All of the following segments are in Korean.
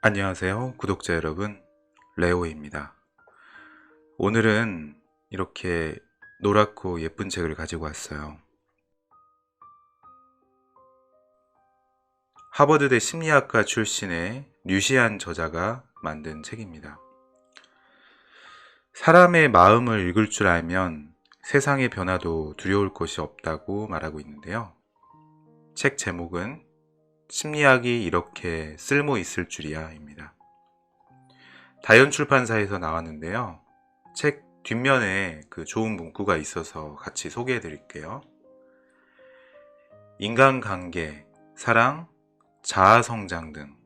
안녕하세요, 구독자 여러분. 레오입니다. 오늘은 이렇게 노랗고 예쁜 책을 가지고 왔어요. 하버드대 심리학과 출신의 류시안 저자가 만든 책입니다. 사람의 마음을 읽을 줄 알면 세상의 변화도 두려울 것이 없다고 말하고 있는데요. 책 제목은 심리학이 이렇게 쓸모 있을 줄이야입니다. 다연 출판사에서 나왔는데요. 책 뒷면에 그 좋은 문구가 있어서 같이 소개해 드릴게요. 인간관계, 사랑, 자아성장 등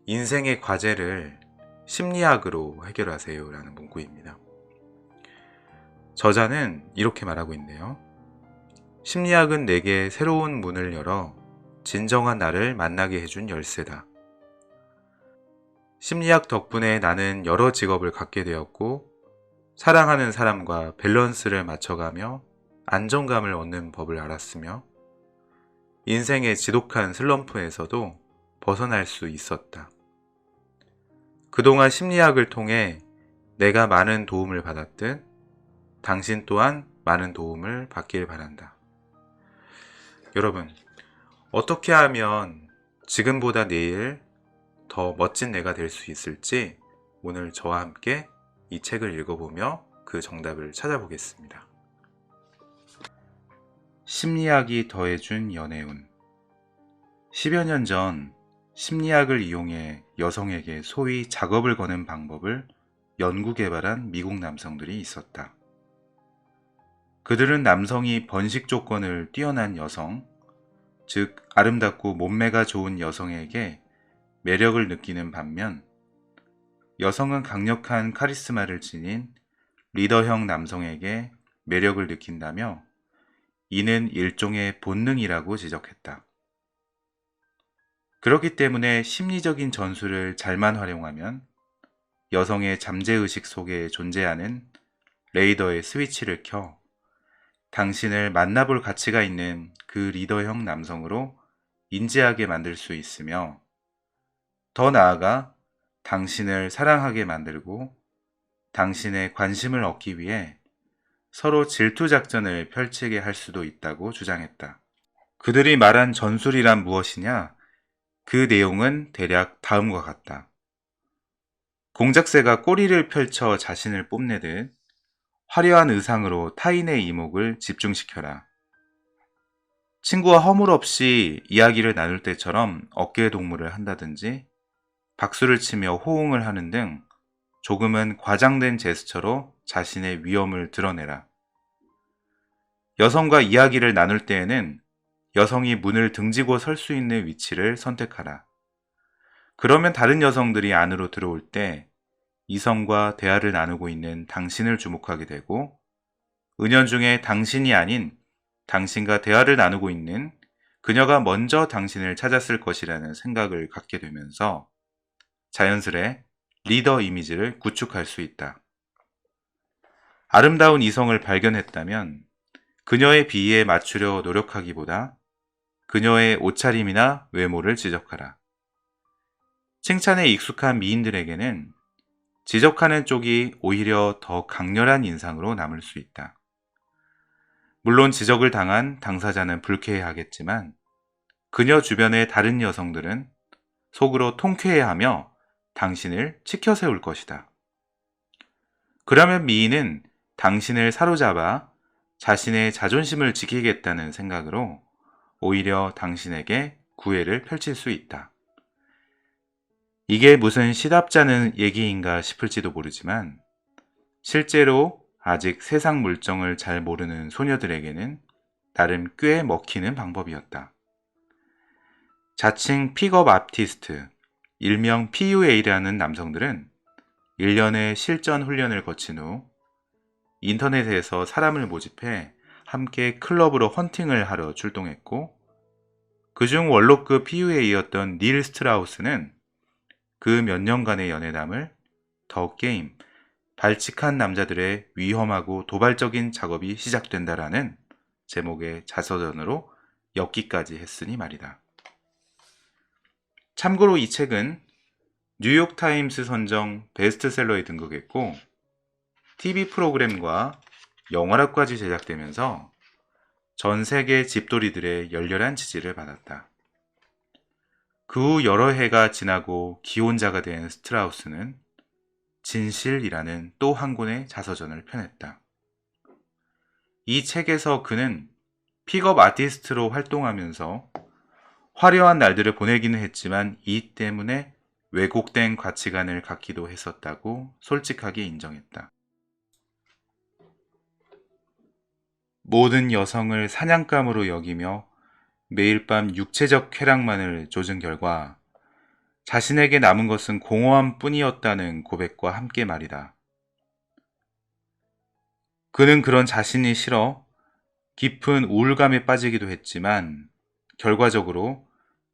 인생의 과제를 심리학으로 해결하세요 라는 문구입니다. 저자는 이렇게 말하고 있네요. 심리학은 내게 새로운 문을 열어 진정한 나를 만나게 해준 열쇠다. 심리학 덕분에 나는 여러 직업을 갖게 되었고 사랑하는 사람과 밸런스를 맞춰가며 안정감을 얻는 법을 알았으며 인생의 지독한 슬럼프에서도 벗어날 수 있었다. 그동안 심리학을 통해 내가 많은 도움을 받았듯 당신 또한 많은 도움을 받길 바란다. 여러분, 어떻게 하면 지금보다 내일 더 멋진 내가 될 수 있을지 오늘 저와 함께 이 책을 읽어보며 그 정답을 찾아보겠습니다. 심리학이 더해준 연애운. 10여 년 전 심리학을 이용해 여성에게 소위 작업을 거는 방법을 연구 개발한 미국 남성들이 있었다. 그들은 남성이 번식 조건을 뛰어난 여성, 즉 아름답고 몸매가 좋은 여성에게 매력을 느끼는 반면 여성은 강력한 카리스마를 지닌 리더형 남성에게 매력을 느낀다며 이는 일종의 본능이라고 지적했다. 그렇기 때문에 심리적인 전술을 잘만 활용하면 여성의 잠재의식 속에 존재하는 레이더의 스위치를 켜 당신을 만나볼 가치가 있는 그 리더형 남성으로 인지하게 만들 수 있으며 더 나아가 당신을 사랑하게 만들고 당신의 관심을 얻기 위해 서로 질투 작전을 펼치게 할 수도 있다고 주장했다. 그들이 말한 전술이란 무엇이냐? 그 내용은 대략 다음과 같다. 공작새가 꼬리를 펼쳐 자신을 뽐내듯 화려한 의상으로 타인의 이목을 집중시켜라. 친구와 허물없이 이야기를 나눌 때처럼 어깨 동무를 한다든지 박수를 치며 호응을 하는 등 조금은 과장된 제스처로 자신의 위엄을 드러내라. 여성과 이야기를 나눌 때에는 여성이 문을 등지고 설 수 있는 위치를 선택하라. 그러면 다른 여성들이 안으로 들어올 때 이성과 대화를 나누고 있는 당신을 주목하게 되고 은연중에 당신이 아닌 당신과 대화를 나누고 있는 그녀가 먼저 당신을 찾았을 것이라는 생각을 갖게 되면서 자연스레 리더 이미지를 구축할 수 있다. 아름다운 이성을 발견했다면 그녀의 비위에 맞추려 노력하기보다 그녀의 옷차림이나 외모를 지적하라. 칭찬에 익숙한 미인들에게는 지적하는 쪽이 오히려 더 강렬한 인상으로 남을 수 있다. 물론 지적을 당한 당사자는 불쾌해하겠지만 그녀 주변의 다른 여성들은 속으로 통쾌해하며 당신을 치켜세울 것이다. 그러면 미인은 당신을 사로잡아 자신의 자존심을 지키겠다는 생각으로 오히려 당신에게 구애를 펼칠 수 있다. 이게 무슨 시답잖은 얘기인가 싶을지도 모르지만 실제로 아직 세상 물정을 잘 모르는 소녀들에게는 나름 꽤 먹히는 방법이었다. 자칭 픽업 아티스트, 일명 PUA라는 남성들은 1년의 실전 훈련을 거친 후 인터넷에서 사람을 모집해 함께 클럽으로 헌팅을 하러 출동했고 그중 원로급 PUA였던 닐 스트라우스는 그 몇 년간의 연애담을 더 게임, 발칙한 남자들의 위험하고 도발적인 작업이 시작된다라는 제목의 자서전으로 엮기까지 했으니 말이다. 참고로 이 책은 뉴욕타임스 선정 베스트셀러에 등극했고 TV 프로그램과 영화로까지 제작되면서 전 세계 집돌이들의 열렬한 지지를 받았다. 그 후 여러 해가 지나고 기혼자가 된 스트라우스는 진실이라는 또 한 권의 자서전을 펴냈다. 이 책에서 그는 픽업 아티스트로 활동하면서 화려한 날들을 보내기는 했지만 이 때문에 왜곡된 가치관을 갖기도 했었다고 솔직하게 인정했다. 모든 여성을 사냥감으로 여기며 매일 밤 육체적 쾌락만을 좇은 결과 자신에게 남은 것은 공허함 뿐이었다는 고백과 함께 말이다. 그는 그런 자신이 싫어 깊은 우울감에 빠지기도 했지만 결과적으로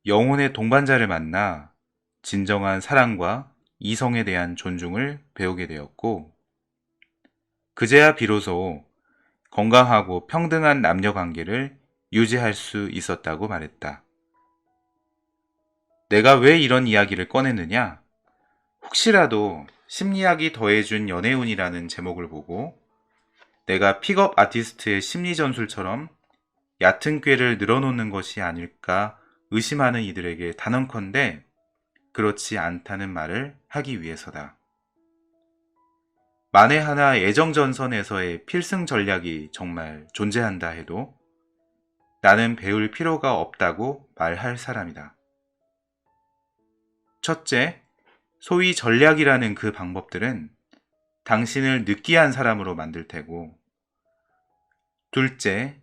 영혼의 동반자를 만나 진정한 사랑과 이성에 대한 존중을 배우게 되었고 그제야 비로소 건강하고 평등한 남녀 관계를 유지할 수 있었다고 말했다. 내가 왜 이런 이야기를 꺼냈느냐? 혹시라도 심리학이 더해준 연애운이라는 제목을 보고 내가 픽업 아티스트의 심리 전술처럼 얕은 꾀를 늘어놓는 것이 아닐까 의심하는 이들에게 단언컨대 그렇지 않다는 말을 하기 위해서다. 만에 하나 애정전선에서의 필승 전략이 정말 존재한다 해도 나는 배울 필요가 없다고 말할 사람이다. 첫째, 소위 전략이라는 그 방법들은 당신을 느끼한 사람으로 만들 테고, 둘째,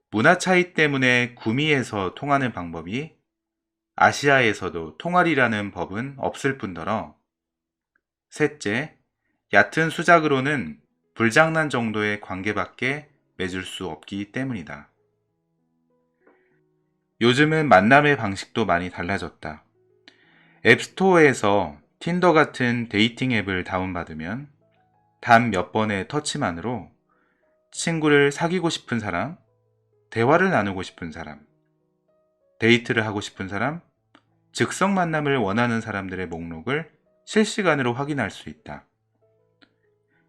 문화 차이 때문에 구미에서 통하는 방법이 아시아에서도 통하리라는 법은 없을 뿐더러, 셋째, 얕은 수작으로는 불장난 정도의 관계밖에 맺을 수 없기 때문이다. 요즘은 만남의 방식도 많이 달라졌다. 앱스토어에서 틴더 같은 데이팅 앱을 다운받으면 단 몇 번의 터치만으로 친구를 사귀고 싶은 사람, 대화를 나누고 싶은 사람, 데이트를 하고 싶은 사람, 즉석 만남을 원하는 사람들의 목록을 실시간으로 확인할 수 있다.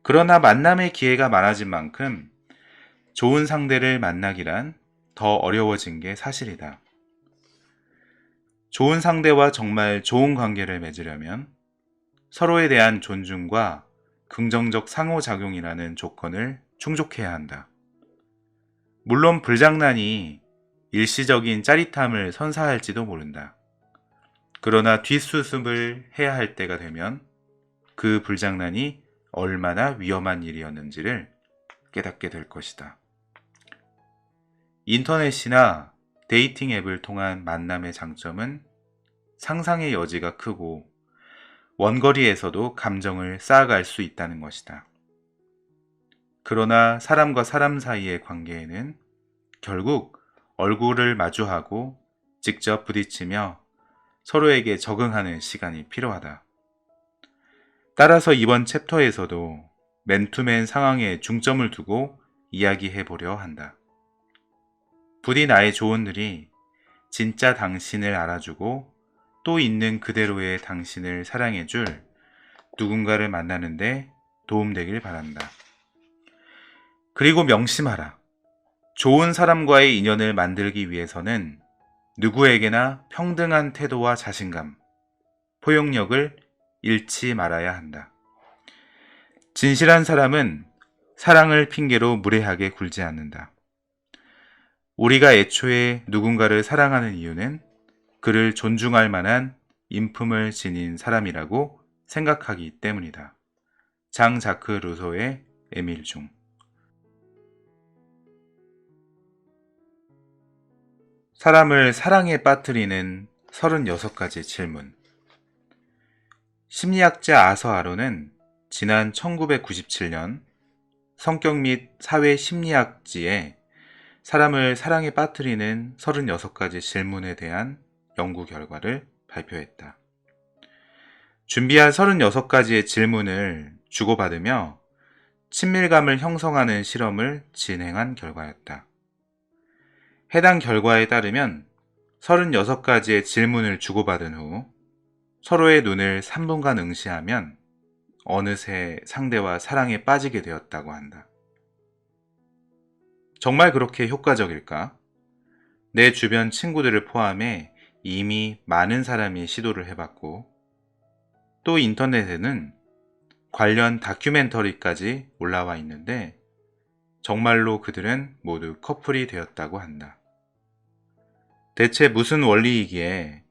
그러나 만남의 기회가 많아진 만큼 좋은 상대를 만나기란 더 어려워진 게 사실이다. 좋은 상대와 정말 좋은 관계를 맺으려면 서로에 대한 존중과 긍정적 상호작용이라는 조건을 충족해야 한다. 물론 불장난이 일시적인 짜릿함을 선사할지도 모른다. 그러나 뒷수습을 해야 할 때가 되면 그 불장난이 얼마나 위험한 일이었는지를 깨닫게 될 것이다. 인터넷이나 데이팅 앱을 통한 만남의 장점은 상상의 여지가 크고 원거리에서도 감정을 쌓아갈 수 있다는 것이다. 그러나 사람과 사람 사이의 관계에는 결국 얼굴을 마주하고 직접 부딪히며 서로에게 적응하는 시간이 필요하다. 따라서 이번 챕터에서도 맨투맨 상황에 중점을 두고 이야기해 보려 한다. 부디 나의 조언들이 진짜 당신을 알아주고 또 있는 그대로의 당신을 사랑해줄 누군가를 만나는데 도움되길 바란다. 그리고 명심하라. 좋은 사람과의 인연을 만들기 위해서는 누구에게나 평등한 태도와 자신감, 포용력을 잃지 말아야 한다. 진실한 사람은 사랑을 핑계로 무례하게 굴지 않는다. 우리가 애초에 누군가를 사랑하는 이유는 그를 존중할 만한 인품을 지닌 사람이라고 생각하기 때문이다. 장 자크 루소의 에밀 중. 사람을 사랑에 빠뜨리는 36가지 질문. 심리학자 아서 아론은 지난 1997년 성격 및 사회 심리학지에 사람을 사랑에 빠뜨리는 36가지 질문에 대한 연구 결과를 발표했다. 준비한 36가지의 질문을 주고받으며 친밀감을 형성하는 실험을 진행한 결과였다. 해당 결과에 따르면 36가지의 질문을 주고받은 후 서로의 눈을 3분간 응시하면 어느새 상대와 사랑에 빠지게 되었다고 한다. 정말 그렇게 효과적일까? 내 주변 친구들을 포함해 이미 많은 사람이 시도를 해봤고, 또 인터넷에는 관련 다큐멘터리까지 올라와 있는데 정말로 그들은 모두 커플이 되었다고 한다. 대체 무슨 원리이기에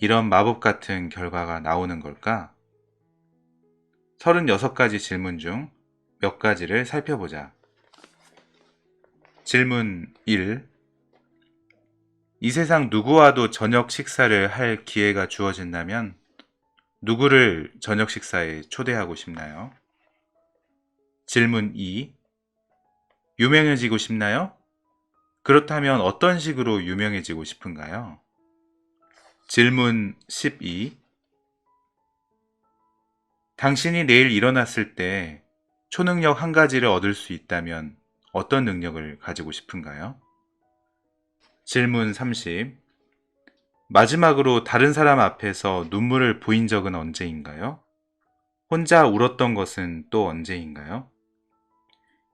이런 마법 같은 결과가 나오는 걸까? 36가지 질문 중 몇 가지를 살펴보자. 질문 1. 이 세상 누구와도 저녁 식사를 할 기회가 주어진다면 누구를 저녁 식사에 초대하고 싶나요? 질문 2. 유명해지고 싶나요? 그렇다면 어떤 식으로 유명해지고 싶은가요? 질문 12. 당신이 내일 일어났을 때 초능력 한 가지를 얻을 수 있다면 어떤 능력을 가지고 싶은가요? 질문 30. 마지막으로 다른 사람 앞에서 눈물을 보인 적은 언제인가요? 혼자 울었던 것은 또 언제인가요?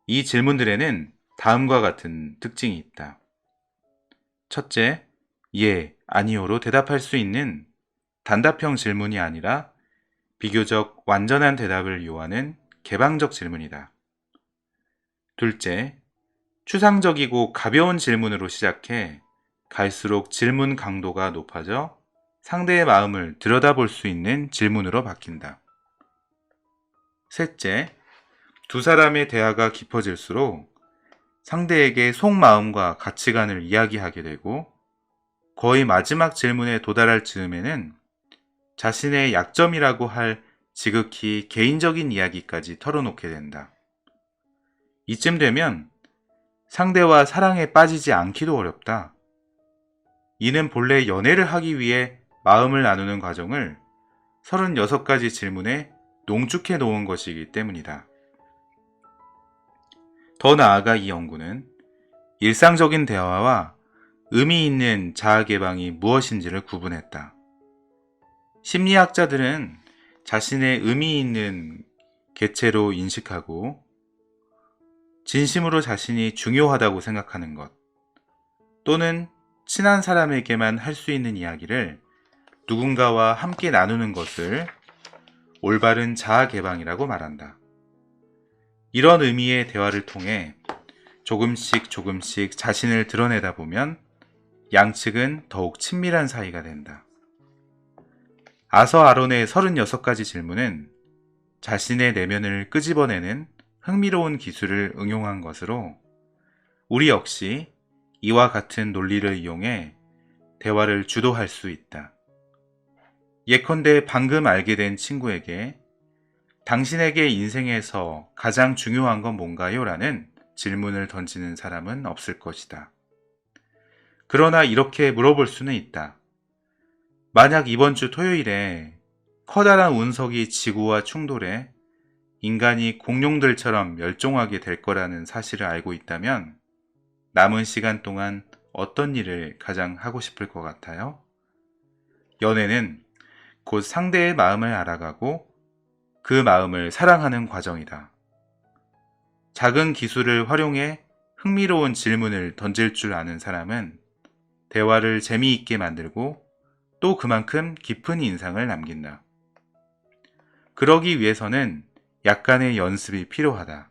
이 질문들에는 다음과 같은 특징이 있다. 첫째, 예, 아니요로 대답할 수 있는 단답형 질문이 아니라 비교적 완전한 대답을 요하는 개방적 질문이다. 둘째, 추상적이고 가벼운 질문으로 시작해 갈수록 질문 강도가 높아져 상대의 마음을 들여다볼 수 있는 질문으로 바뀐다. 셋째, 두 사람의 대화가 깊어질수록 상대에게 속마음과 가치관을 이야기하게 되고 거의 마지막 질문에 도달할 즈음에는 자신의 약점이라고 할 지극히 개인적인 이야기까지 털어놓게 된다. 이쯤 되면 상대와 사랑에 빠지지 않기도 어렵다. 이는 본래 연애를 하기 위해 마음을 나누는 과정을 36가지 질문에 농축해 놓은 것이기 때문이다. 더 나아가 이 연구는 일상적인 대화와 의미 있는 자아 개방이 무엇인지를 구분했다. 심리학자들은 자신의 의미 있는 개체로 인식하고 진심으로 자신이 중요하다고 생각하는 것, 또는 친한 사람에게만 할 수 있는 이야기를 누군가와 함께 나누는 것을 올바른 자아 개방이라고 말한다. 이런 의미의 대화를 통해 조금씩 자신을 드러내다 보면 양측은 더욱 친밀한 사이가 된다. 아서 아론의 36가지 질문은 자신의 내면을 끄집어내는 흥미로운 기술을 응용한 것으로 우리 역시 이와 같은 논리를 이용해 대화를 주도할 수 있다. 예컨대 방금 알게 된 친구에게 당신에게 인생에서 가장 중요한 건 뭔가요? 라는 질문을 던지는 사람은 없을 것이다. 그러나 이렇게 물어볼 수는 있다. 만약 이번 주 토요일에 커다란 운석이 지구와 충돌해 인간이 공룡들처럼 멸종하게 될 거라는 사실을 알고 있다면 남은 시간 동안 어떤 일을 가장 하고 싶을 것 같아요? 연애는 곧 상대의 마음을 알아가고 그 마음을 사랑하는 과정이다. 작은 기술을 활용해 흥미로운 질문을 던질 줄 아는 사람은 대화를 재미있게 만들고 또 그만큼 깊은 인상을 남긴다. 그러기 위해서는 약간의 연습이 필요하다.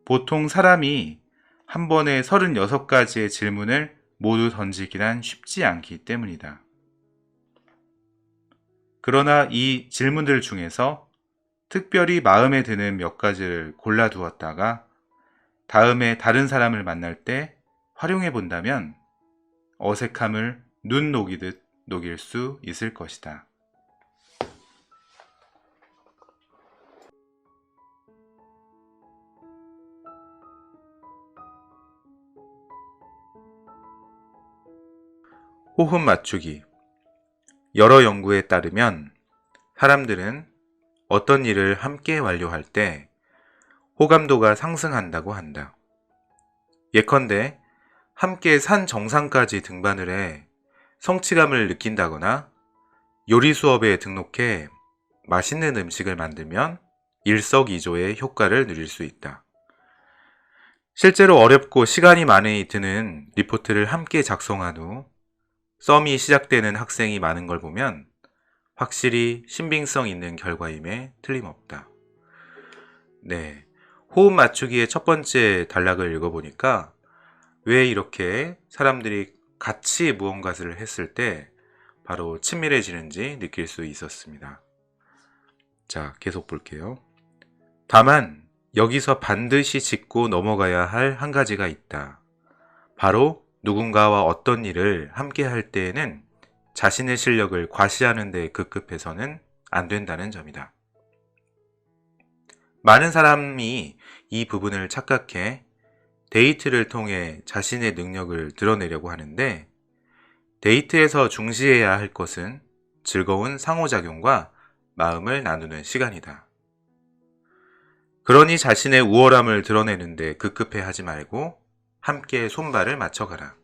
보통 사람이 한 번에 36가지의 질문을 모두 던지기란 쉽지 않기 때문이다. 그러나 이 질문들 중에서 특별히 마음에 드는 몇 가지를 골라두었다가 다음에 다른 사람을 만날 때 활용해 본다면 어색함을 눈 녹이듯 녹일 수 있을 것이다. 호흡 맞추기. 여러 연구에 따르면 사람들은 어떤 일을 함께 완료할 때 호감도가 상승한다고 한다. 예컨대 함께 산 정상까지 등반을 해 성취감을 느낀다거나 요리 수업에 등록해 맛있는 음식을 만들면 일석이조의 효과를 누릴 수 있다. 실제로 어렵고 시간이 많이 드는 리포트를 함께 작성한 후 썸이 시작되는 학생이 많은 걸 보면 확실히 신빙성 있는 결과임에 틀림없다. 네. 호흡 맞추기의 첫 번째 단락을 읽어보니까 왜 이렇게 사람들이 같이 무언가를 했을 때 바로 친밀해지는지 느낄 수 있었습니다. 자, 계속 볼게요. 다만 여기서 반드시 짚고 넘어가야 할 한 가지가 있다. 바로 누군가와 어떤 일을 함께 할 때에는 자신의 실력을 과시하는 데 급급해서는 안 된다는 점이다. 많은 사람이 이 부분을 착각해 데이트를 통해 자신의 능력을 드러내려고 하는데, 데이트에서 중시해야 할 것은 즐거운 상호작용과 마음을 나누는 시간이다. 그러니 자신의 우월함을 드러내는데 급급해 하지 말고 함께 손발을 맞춰가라.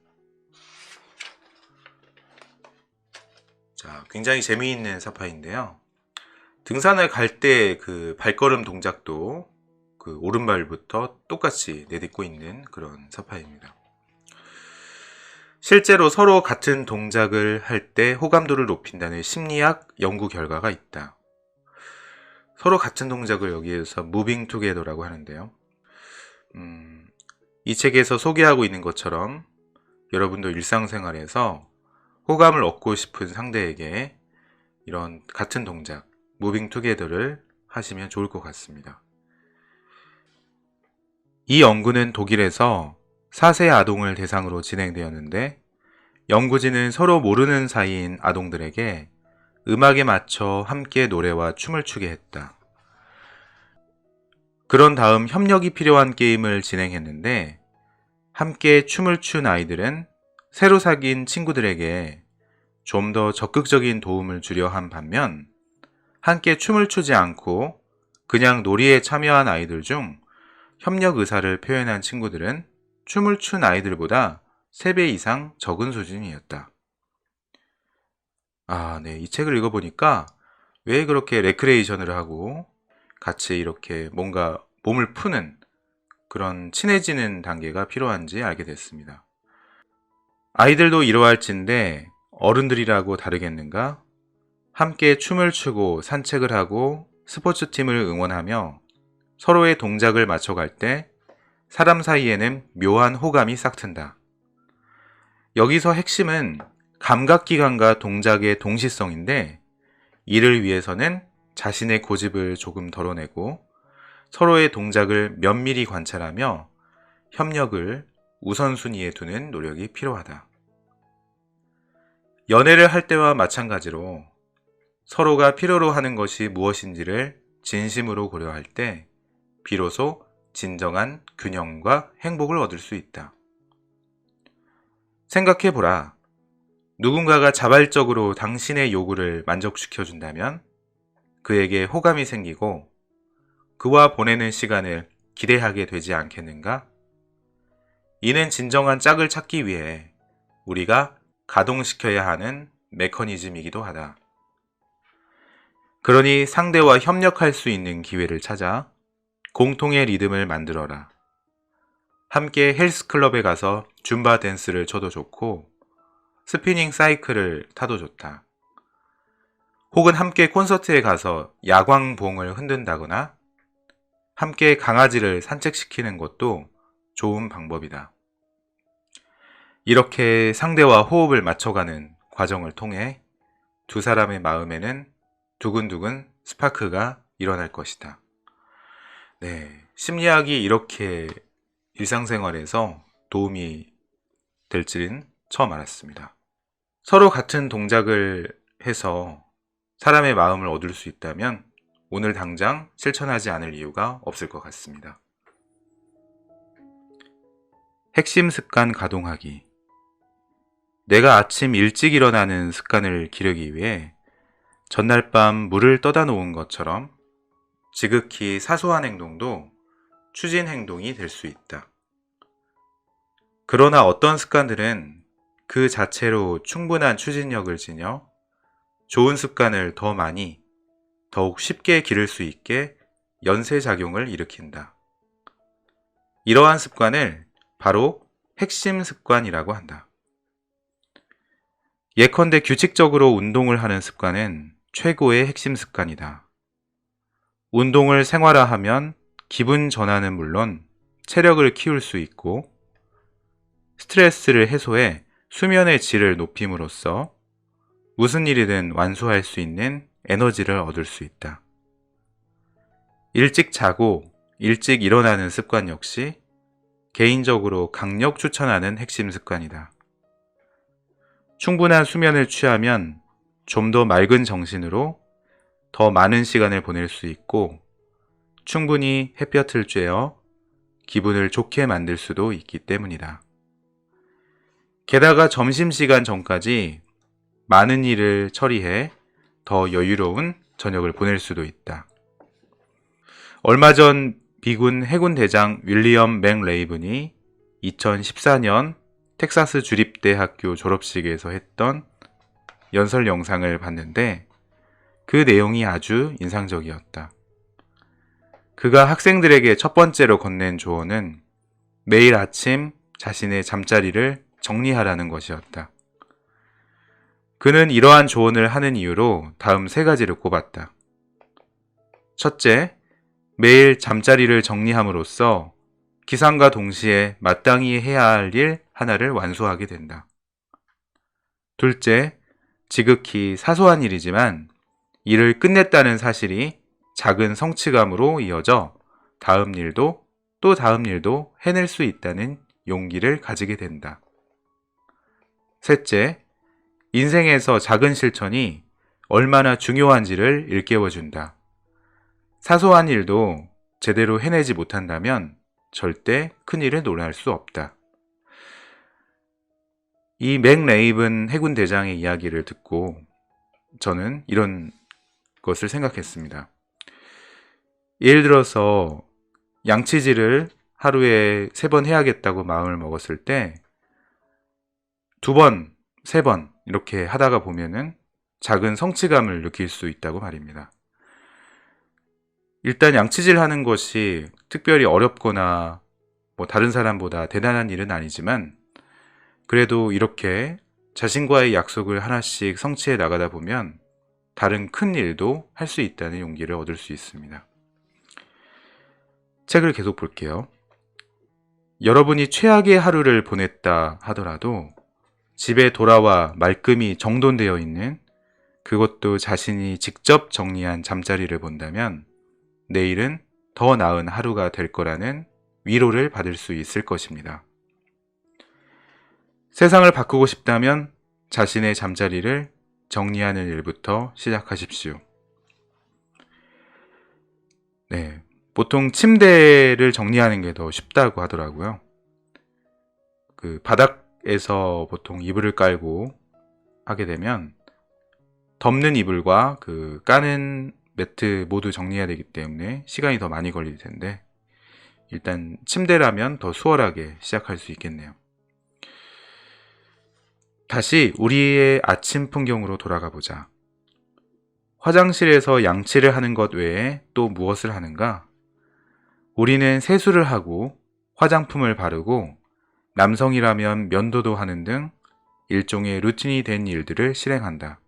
자, 굉장히 재미있는 사파인데요. 등산을 갈 때 그 발걸음 동작도 그 오른발부터 똑같이 내딛고 있는 그런 사파입니다. 실제로 서로 같은 동작을 할 때 호감도를 높인다는 심리학 연구 결과가 있다. 서로 같은 동작을 여기에서 무빙 투게더라고 하는데요. 이 책에서 소개하고 있는 것처럼 여러분도 일상생활에서 호감을 얻고 싶은 상대에게 이런 같은 동작, 무빙 투게더를 하시면 좋을 것 같습니다. 이 연구는 독일에서 4세 아동을 대상으로 진행되었는데, 연구진은 서로 모르는 사이인 아동들에게 음악에 맞춰 함께 노래와 춤을 추게 했다. 그런 다음 협력이 필요한 게임을 진행했는데, 함께 춤을 춘 아이들은 새로 사귄 친구들에게 좀 더 적극적인 도움을 주려 한 반면, 함께 춤을 추지 않고 그냥 놀이에 참여한 아이들 중 협력 의사를 표현한 친구들은 춤을 춘 아이들보다 3배 이상 적은 수준이었다. 네. 이 책을 읽어보니까 왜 그렇게 레크레이션을 하고 같이 이렇게 뭔가 몸을 푸는 그런 친해지는 단계가 필요한지 알게 됐습니다. 아이들도 이러할진데 어른들이라고 다르겠는가? 함께 춤을 추고 산책을 하고 스포츠팀을 응원하며 서로의 동작을 맞춰갈 때 사람 사이에는 묘한 호감이 싹튼다. 여기서 핵심은 감각기관과 동작의 동시성인데, 이를 위해서는 자신의 고집을 조금 덜어내고 서로의 동작을 면밀히 관찰하며 협력을 우선순위에 두는 노력이 필요하다. 연애를 할 때와 마찬가지로 서로가 필요로 하는 것이 무엇인지를 진심으로 고려할 때 비로소 진정한 균형과 행복을 얻을 수 있다. 생각해보라. 누군가가 자발적으로 당신의 요구를 만족시켜준다면 그에게 호감이 생기고 그와 보내는 시간을 기대하게 되지 않겠는가? 이는 진정한 짝을 찾기 위해 우리가 가동시켜야 하는 메커니즘이기도 하다. 그러니 상대와 협력할 수 있는 기회를 찾아 공통의 리듬을 만들어라. 함께 헬스클럽에 가서 줌바 댄스를 춰도 좋고 스피닝 사이클을 타도 좋다. 혹은 함께 콘서트에 가서 야광봉을 흔든다거나 함께 강아지를 산책시키는 것도 좋은 방법이다. 이렇게 상대와 호흡을 맞춰가는 과정을 통해 두 사람의 마음에는 두근두근 스파크가 일어날 것이다. 네, 심리학이 이렇게 일상생활에서 도움이 될 줄은 처음 알았습니다. 서로 같은 동작을 해서 사람의 마음을 얻을 수 있다면 오늘 당장 실천하지 않을 이유가 없을 것 같습니다. 핵심 습관 가동하기. 내가 아침 일찍 일어나는 습관을 기르기 위해 전날 밤 물을 떠다 놓은 것처럼 지극히 사소한 행동도 추진 행동이 될 수 있다. 그러나 어떤 습관들은 그 자체로 충분한 추진력을 지녀 좋은 습관을 더 많이, 더욱 쉽게 기를 수 있게 연쇄작용을 일으킨다. 이러한 습관을 바로 핵심 습관이라고 한다. 예컨대 규칙적으로 운동을 하는 습관은 최고의 핵심 습관이다. 운동을 생활화하면 기분 전환은 물론 체력을 키울 수 있고 스트레스를 해소해 수면의 질을 높임으로써 무슨 일이든 완수할 수 있는 에너지를 얻을 수 있다. 일찍 자고 일찍 일어나는 습관 역시 개인적으로 강력 추천하는 핵심 습관이다. 충분한 수면을 취하면 좀 더 맑은 정신으로 더 많은 시간을 보낼 수 있고 충분히 햇볕을 쬐어 기분을 좋게 만들 수도 있기 때문이다. 게다가 점심시간 전까지 많은 일을 처리해 더 여유로운 저녁을 보낼 수도 있다. 얼마 전 미군 해군 대장 윌리엄 맥레이븐이 2014년 텍사스 주립대학교 졸업식에서 했던 연설 영상을 봤는데 그 내용이 아주 인상적이었다. 그가 학생들에게 첫 번째로 건넨 조언은 매일 아침 자신의 잠자리를 정리하라는 것이었다. 그는 이러한 조언을 하는 이유로 다음 세 가지를 꼽았다. 첫째, 매일 잠자리를 정리함으로써 기상과 동시에 마땅히 해야 할 일 하나를 완수하게 된다. 둘째, 지극히 사소한 일이지만 일을 끝냈다는 사실이 작은 성취감으로 이어져 다음 일도 또 다음 일도 해낼 수 있다는 용기를 가지게 된다. 셋째, 인생에서 작은 실천이 얼마나 중요한지를 일깨워준다. 사소한 일도 제대로 해내지 못한다면 절대 큰 일을 논할 수 없다. 이 맥레이븐 해군 대장의 이야기를 듣고 저는 이런 것을 생각했습니다. 예를 들어서 양치질을 하루에 3번 해야겠다고 마음을 먹었을 때 2번, 3번 이렇게 하다가 보면은 작은 성취감을 느낄 수 있다고 말입니다. 일단 양치질 하는 것이 특별히 어렵거나 다른 사람보다 대단한 일은 아니지만 그래도 이렇게 자신과의 약속을 하나씩 성취해 나가다 보면 다른 큰 일도 할 수 있다는 용기를 얻을 수 있습니다. 책을 계속 볼게요. 여러분이 최악의 하루를 보냈다 하더라도 집에 돌아와 말끔히 정돈되어 있는 그것도 자신이 직접 정리한 잠자리를 본다면 내일은 더 나은 하루가 될 거라는 위로를 받을 수 있을 것입니다. 세상을 바꾸고 싶다면 자신의 잠자리를 정리하는 일부터 시작하십시오. 네, 보통 침대를 정리하는 게 더 쉽다고 하더라고요. 그 바닥에서 보통 이불을 깔고 하게 되면 덮는 이불과 그 까는 매트 모두 정리해야 되기 때문에 시간이 더 많이 걸릴 텐데 일단 침대라면 더 수월하게 시작할 수 있겠네요. 다시 우리의 아침 풍경으로 돌아가 보자. 화장실에서 양치를 하는 것 외에 또 무엇을 하는가? 우리는 세수를 하고 화장품을 바르고 남성이라면 면도도 하는 등 일종의 루틴이 된 일들을 실행한다.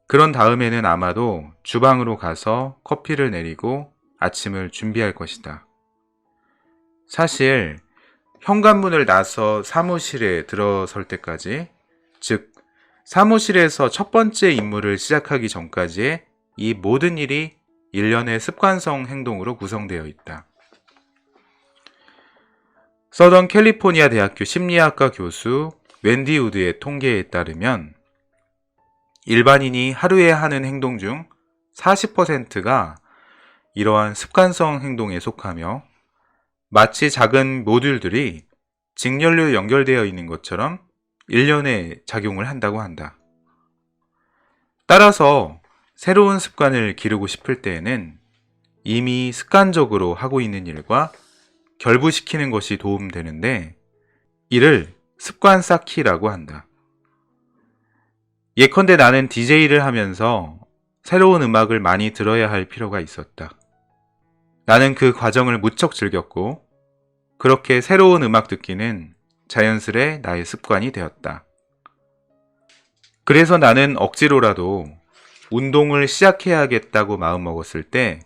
그런 다음에는 아마도 주방으로 가서 커피를 내리고 아침을 준비할 것이다. 사실 현관문을 나서 사무실에 들어설 때까지, 즉 사무실에서 첫 번째 임무를 시작하기 전까지의 이 모든 일이 일련의 습관성 행동으로 구성되어 있다. 서던 캘리포니아 대학교 심리학과 교수 웬디 우드의 통계에 따르면 일반인이 하루에 하는 행동 중 40%가 이러한 습관성 행동에 속하며 마치 작은 모듈들이 직렬로 연결되어 있는 것처럼 일련의 작용을 한다고 한다. 따라서 새로운 습관을 기르고 싶을 때에는 이미 습관적으로 하고 있는 일과 결부시키는 것이 도움되는데 이를 습관 쌓기라고 한다. 예컨대 나는 DJ를 하면서 새로운 음악을 많이 들어야 할 필요가 있었다. 나는 그 과정을 무척 즐겼고, 그렇게 새로운 음악 듣기는 자연스레 나의 습관이 되었다. 그래서 나는 억지로라도 운동을 시작해야겠다고 마음먹었을 때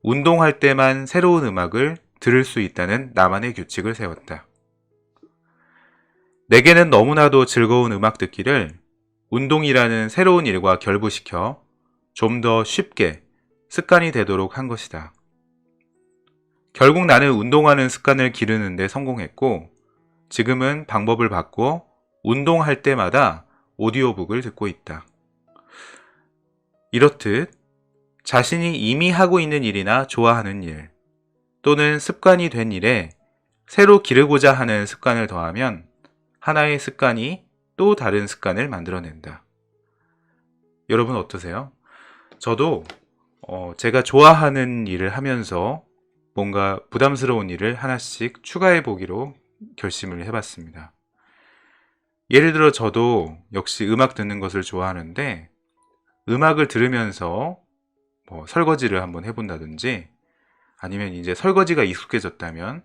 운동할 때만 새로운 음악을 들을 수 있다는 나만의 규칙을 세웠다. 내게는 너무나도 즐거운 음악 듣기를 운동이라는 새로운 일과 결부시켜 좀 더 쉽게 습관이 되도록 한 것이다. 결국 나는 운동하는 습관을 기르는 데 성공했고, 지금은 방법을 바꿔 운동할 때마다 오디오북을 듣고 있다. 이렇듯 자신이 이미 하고 있는 일이나 좋아하는 일, 또는 습관이 된 일에 새로 기르고자 하는 습관을 더하면 하나의 습관이 또 다른 습관을 만들어낸다. 여러분 어떠세요? 저도 제가 좋아하는 일을 하면서 뭔가 부담스러운 일을 하나씩 추가해 보기로 결심을 해봤습니다. 예를 들어 저도 역시 음악 듣는 것을 좋아하는데 음악을 들으면서 설거지를 한번 해본다든지 아니면 이제 설거지가 익숙해졌다면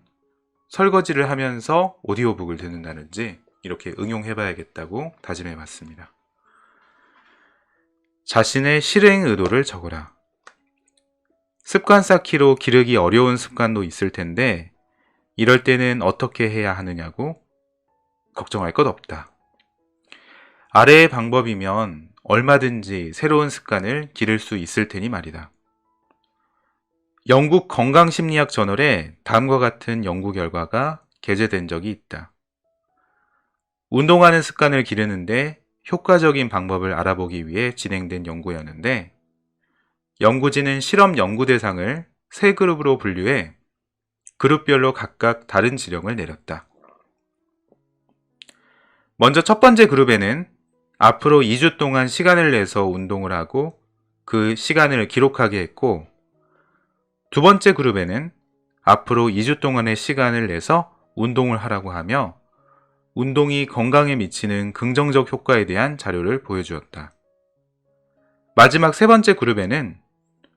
설거지를 하면서 오디오북을 듣는다든지 이렇게 응용해봐야겠다고 다짐해봤습니다. 자신의 실행 의도를 적어라. 습관 쌓기로 기르기 어려운 습관도 있을 텐데 이럴 때는 어떻게 해야 하느냐고 걱정할 것 없다. 아래의 방법이면 얼마든지 새로운 습관을 기를 수 있을 테니 말이다. 영국 건강심리학 저널에 다음과 같은 연구 결과가 게재된 적이 있다. 운동하는 습관을 기르는데 효과적인 방법을 알아보기 위해 진행된 연구였는데 연구진은 실험 연구 대상을 세 그룹으로 분류해 그룹별로 각각 다른 지령을 내렸다. 먼저 첫 번째 그룹에는 앞으로 2주 동안 시간을 내서 운동을 하고 그 시간을 기록하게 했고, 두 번째 그룹에는 앞으로 2주 동안의 시간을 내서 운동을 하라고 하며 운동이 건강에 미치는 긍정적 효과에 대한 자료를 보여주었다. 마지막 세 번째 그룹에는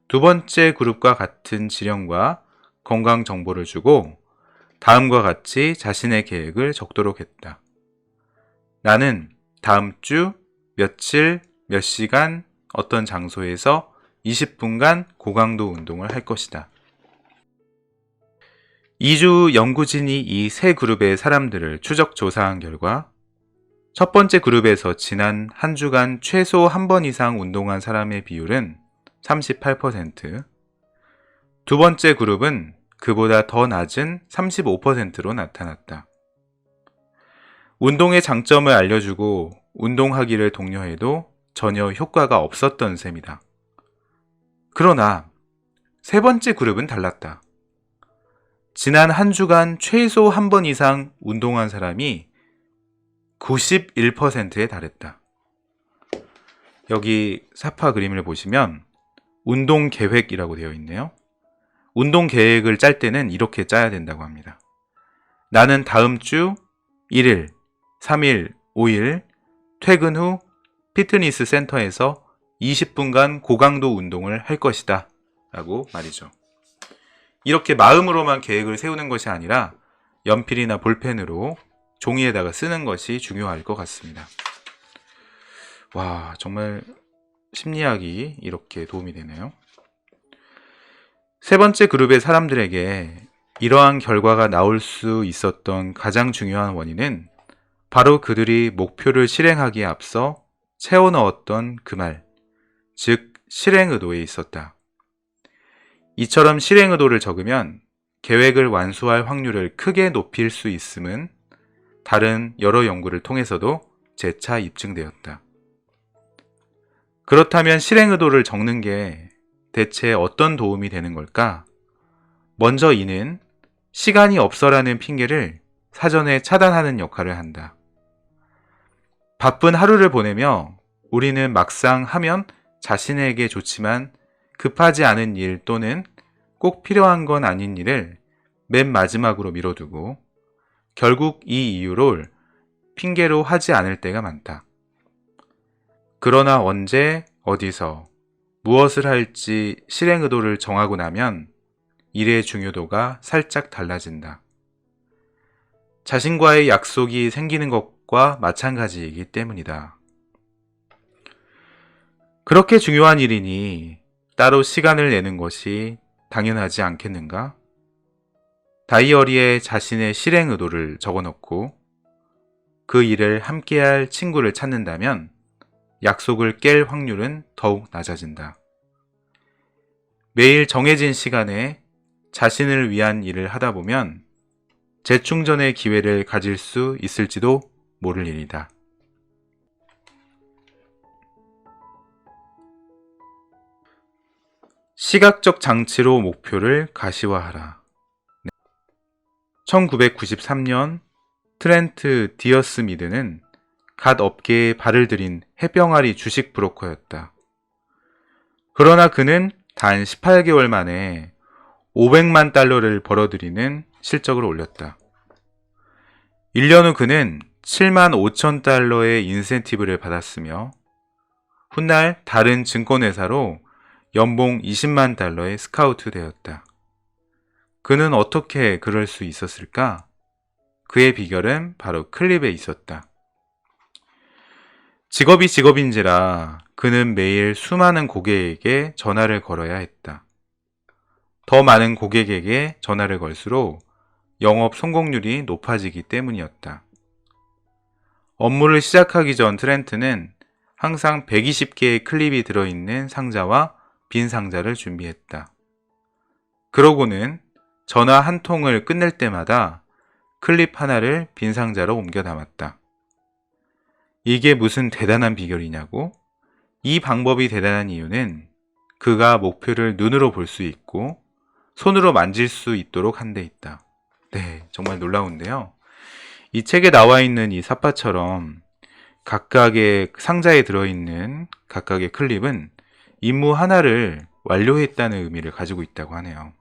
두 번째 그룹과 같은 지령과 건강 정보를 주고 다음과 같이 자신의 계획을 적도록 했다. 나는 다음 주 며칠 몇 시간 어떤 장소에서 20분간 고강도 운동을 할 것이다. 2주 연구진이 이 세 그룹의 사람들을 추적 조사한 결과 첫 번째 그룹에서 지난 한 주간 최소 한 번 이상 운동한 사람의 비율은 38%, 두 번째 그룹은 그보다 더 낮은 35%로 나타났다. 운동의 장점을 알려주고 운동하기를 독려해도 전혀 효과가 없었던 셈이다. 그러나 세 번째 그룹은 달랐다. 지난 한 주간 최소 한 번 이상 운동한 사람이 91%에 달했다. 여기 사파 그림을 보시면 운동 계획이라고 되어 있네요. 운동 계획을 짤 때는 이렇게 짜야 된다고 합니다. 나는 다음 주 1일, 3일, 5일 퇴근 후 피트니스 센터에서 20분간 고강도 운동을 할 것이다 라고 말이죠. 이렇게 마음으로만 계획을 세우는 것이 아니라 연필이나 볼펜으로 종이에다가 쓰는 것이 중요할 것 같습니다. 와, 정말 심리학이 이렇게 도움이 되네요. 세 번째 그룹의 사람들에게 이러한 결과가 나올 수 있었던 가장 중요한 원인은 바로 그들이 목표를 실행하기에 앞서 채워 넣었던 그 말, 즉 실행 의도에 있었다. 이처럼 실행 의도를 적으면 계획을 완수할 확률을 크게 높일 수 있음은 다른 여러 연구를 통해서도 재차 입증되었다. 그렇다면 실행 의도를 적는 게 대체 어떤 도움이 되는 걸까? 먼저 이는 시간이 없어라는 핑계를 사전에 차단하는 역할을 한다. 바쁜 하루를 보내며 우리는 막상 하면 자신에게 좋지만 급하지 않은 일 또는 꼭 필요한 건 아닌 일을 맨 마지막으로 미뤄두고 결국 이 이유를 핑계로 하지 않을 때가 많다. 그러나 언제, 어디서, 무엇을 할지 실행 의도를 정하고 나면 일의 중요도가 살짝 달라진다. 자신과의 약속이 생기는 것과 마찬가지이기 때문이다. 그렇게 중요한 일이니 따로 시간을 내는 것이 당연하지 않겠는가? 다이어리에 자신의 실행 의도를 적어놓고 그 일을 함께할 친구를 찾는다면 약속을 깰 확률은 더욱 낮아진다. 매일 정해진 시간에 자신을 위한 일을 하다 보면 재충전의 기회를 가질 수 있을지도 모를 일이다. 시각적 장치로 목표를 가시화하라. 1993년 트렌트 디어스미드는 갓 업계에 발을 들인 해병아리 주식 브로커였다. 그러나 그는 단 18개월 만에 500만 달러를 벌어들이는 실적을 올렸다. 1년 후 그는 7만 5천 달러의 인센티브를 받았으며 훗날 다른 증권회사로 연봉 20만 달러의 스카우트 되었다. 그는 어떻게 그럴 수 있었을까? 그의 비결은 바로 클립에 있었다. 직업이 직업인지라 그는 매일 수많은 고객에게 전화를 걸어야 했다. 더 많은 고객에게 전화를 걸수록 영업 성공률이 높아지기 때문이었다. 업무를 시작하기 전 트렌트는 항상 120개의 클립이 들어있는 상자와 빈 상자를 준비했다. 그러고는 전화 한 통을 끝낼 때마다 클립 하나를 빈 상자로 옮겨 담았다. 이게 무슨 대단한 비결이냐고? 이 방법이 대단한 이유는 그가 목표를 눈으로 볼 수 있고 손으로 만질 수 있도록 한 데 있다. 네, 정말 놀라운데요. 이 책에 나와 있는 이 삿바처럼 각각의 상자에 들어있는 각각의 클립은 임무 하나를 완료했다는 의미를 가지고 있다고 하네요.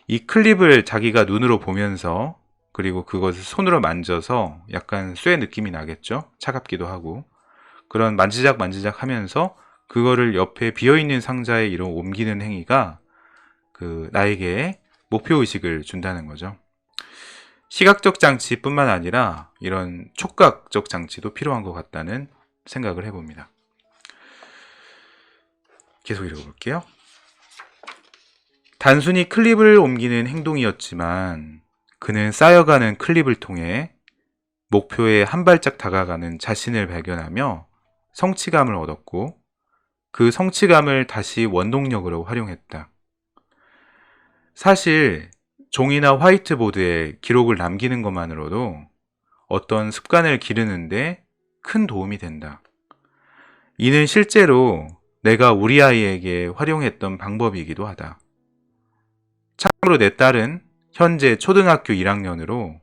이 클립을 자기가 눈으로 보면서 그리고 그것을 손으로 만져서 약간 쇠 느낌이 나겠죠? 차갑기도 하고 그런 만지작 하면서 그거를 옆에 비어있는 상자에 이런 옮기는 행위가 나에게 목표의식을 준다는 거죠. 시각적 장치뿐만 아니라 이런 촉각적 장치도 필요한 것 같다는 생각을 해봅니다. 계속 읽어볼게요. 단순히 클립을 옮기는 행동이었지만 그는 쌓여가는 클립을 통해 목표에 한 발짝 다가가는 자신을 발견하며 성취감을 얻었고 그 성취감을 다시 원동력으로 활용했다. 사실 종이나 화이트보드에 기록을 남기는 것만으로도 어떤 습관을 기르는데 큰 도움이 된다. 이는 실제로 내가 우리 아이에게 활용했던 방법이기도 하다. 참고로 내 딸은 현재 초등학교 1학년으로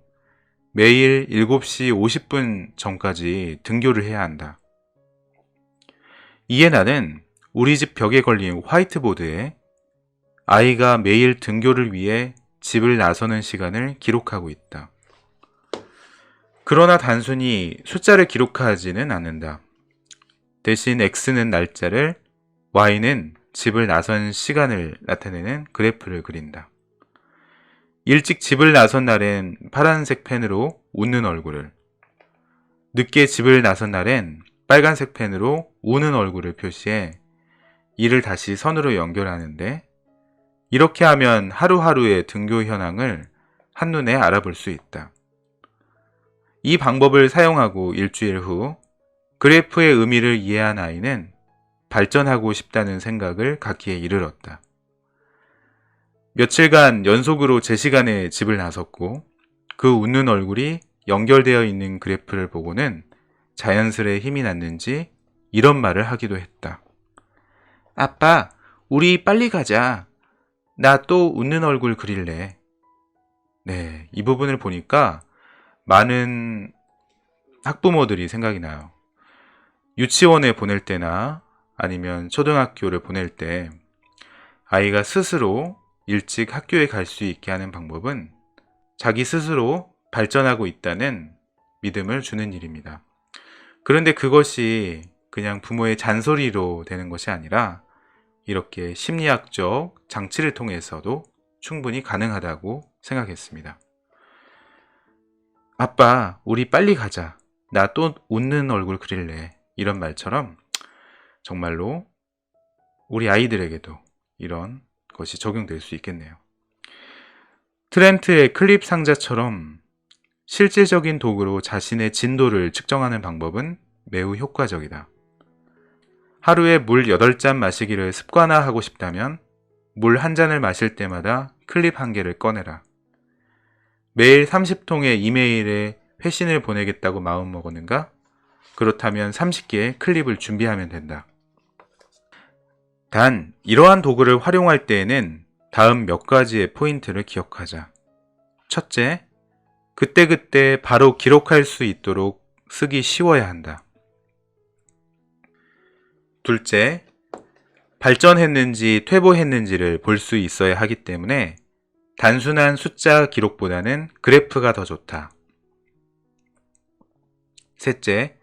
매일 7시 50분 전까지 등교를 해야 한다. 이에 나는 우리 집 벽에 걸린 화이트보드에 아이가 매일 등교를 위해 집을 나서는 시간을 기록하고 있다. 그러나 단순히 숫자를 기록하지는 않는다. 대신 X는 날짜를, Y는 집을 나선 시간을 나타내는 그래프를 그린다. 일찍 집을 나선 날엔 파란색 펜으로 웃는 얼굴을, 늦게 집을 나선 날엔 빨간색 펜으로 우는 얼굴을 표시해 이를 다시 선으로 연결하는데 이렇게 하면 하루하루의 등교 현황을 한눈에 알아볼 수 있다. 이 방법을 사용하고 일주일 후 그래프의 의미를 이해한 아이는 발전하고 싶다는 생각을 갖기에 이르렀다. 며칠간 연속으로 제 시간에 집을 나섰고 그 웃는 얼굴이 연결되어 있는 그래프를 보고는 자연스레 힘이 났는지 이런 말을 하기도 했다. 아빠, 우리 빨리 가자. 나 또 웃는 얼굴 그릴래. 네, 이 부분을 보니까 많은 학부모들이 생각이 나요. 유치원에 보낼 때나 아니면 초등학교를 보낼 때 아이가 스스로 일찍 학교에 갈 수 있게 하는 방법은 자기 스스로 발전하고 있다는 믿음을 주는 일입니다. 그런데 그것이 그냥 부모의 잔소리로 되는 것이 아니라 이렇게 심리학적 장치를 통해서도 충분히 가능하다고 생각했습니다. 아빠, 우리 빨리 가자. 나 또 웃는 얼굴 그릴래. 이런 말처럼 정말로 우리 아이들에게도 이런 것이 적용될 수 있겠네요. 트렌트의 클립 상자처럼 실질적인 도구로 자신의 진도를 측정하는 방법은 매우 효과적이다. 하루에 물 8잔 마시기를 습관화하고 싶다면 물 한 잔을 마실 때마다 클립 한 개를 꺼내라. 매일 30통의 이메일에 회신을 보내겠다고 마음먹었는가? 그렇다면 30개의 클립을 준비하면 된다. 단, 이러한 도구를 활용할 때에는 다음 몇 가지의 포인트를 기억하자. 첫째, 그때그때 바로 기록할 수 있도록 쓰기 쉬워야 한다. 둘째, 발전했는지 퇴보했는지를 볼 수 있어야 하기 때문에 단순한 숫자 기록보다는 그래프가 더 좋다. 셋째,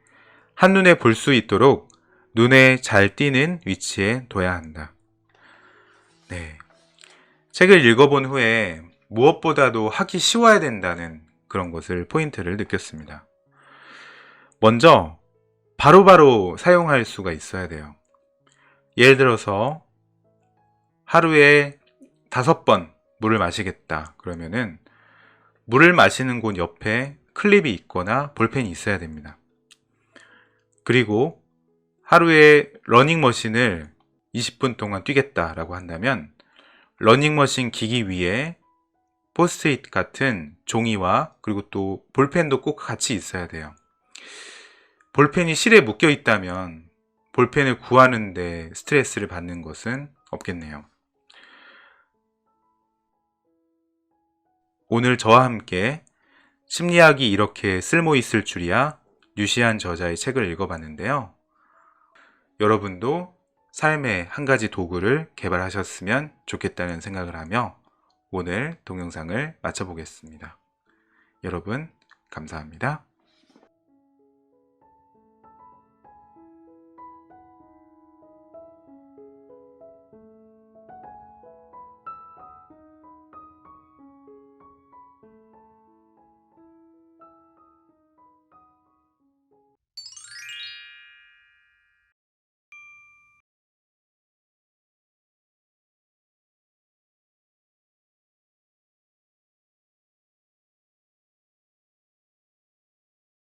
한눈에 볼 수 있도록 눈에 잘 띄는 위치에 둬야 한다. 네. 책을 읽어본 후에 무엇보다도 하기 쉬워야 된다는 그런 것을 포인트를 느꼈습니다. 먼저 바로바로 사용할 수가 있어야 돼요. 예를 들어서 하루에 5번 물을 마시겠다 그러면은 물을 마시는 곳 옆에 클립이 있거나 볼펜이 있어야 됩니다. 그리고 하루에 러닝머신을 20분 동안 뛰겠다라고 한다면 러닝머신 기기 위에 포스트잇 같은 종이와 그리고 또 볼펜도 꼭 같이 있어야 돼요. 볼펜이 실에 묶여 있다면 볼펜을 구하는데 스트레스를 받는 것은 없겠네요. 오늘 저와 함께 심리학이 이렇게 쓸모 있을 줄이야 류시안 저자의 책을 읽어봤는데요. 여러분도 삶의 한 가지 도구를 개발하셨으면 좋겠다는 생각을 하며 오늘 동영상을 마쳐보겠습니다. 여러분, 감사합니다.